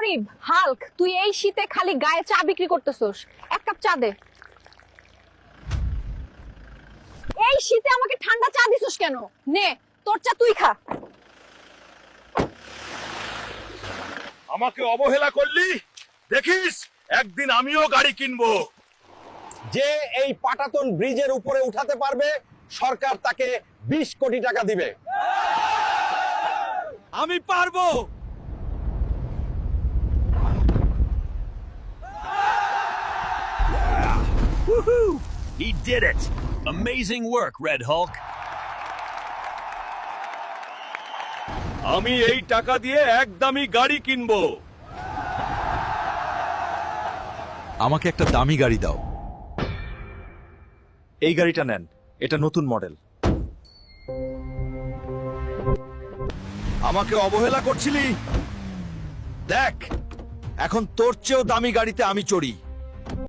গরিব হাল্ক, তুই এই শীতে খালি গায়ে চা বিক্রি করতেছস। এক কাপ চা দে। এই শীতে আমাকে ঠান্ডা চা দিছস কেন? নে তোর চা তুই খা। আমাকে অবহেলা করলি, দেখিস একদিন আমিও গাড়ি কিনবো। যে এই পাটাতন ব্রিজের উপরে উঠাতে পারবে সরকার তাকে 20 কোটি টাকা দিবে। আমি পারবো। Woohoo! He did it! Amazing work, Red Hulk. আমি এই টাকা দিয়ে একদমই গাড়ি কিনবো। আমাকে একটা দামি গাড়ি দাও। এই গাড়িটা নেন, এটা নতুন মডেল। আমাকে অবহেলা করছিলি? দেখ, এখন তোর চেয়েও দামি গাড়িতে আমি চড়ি।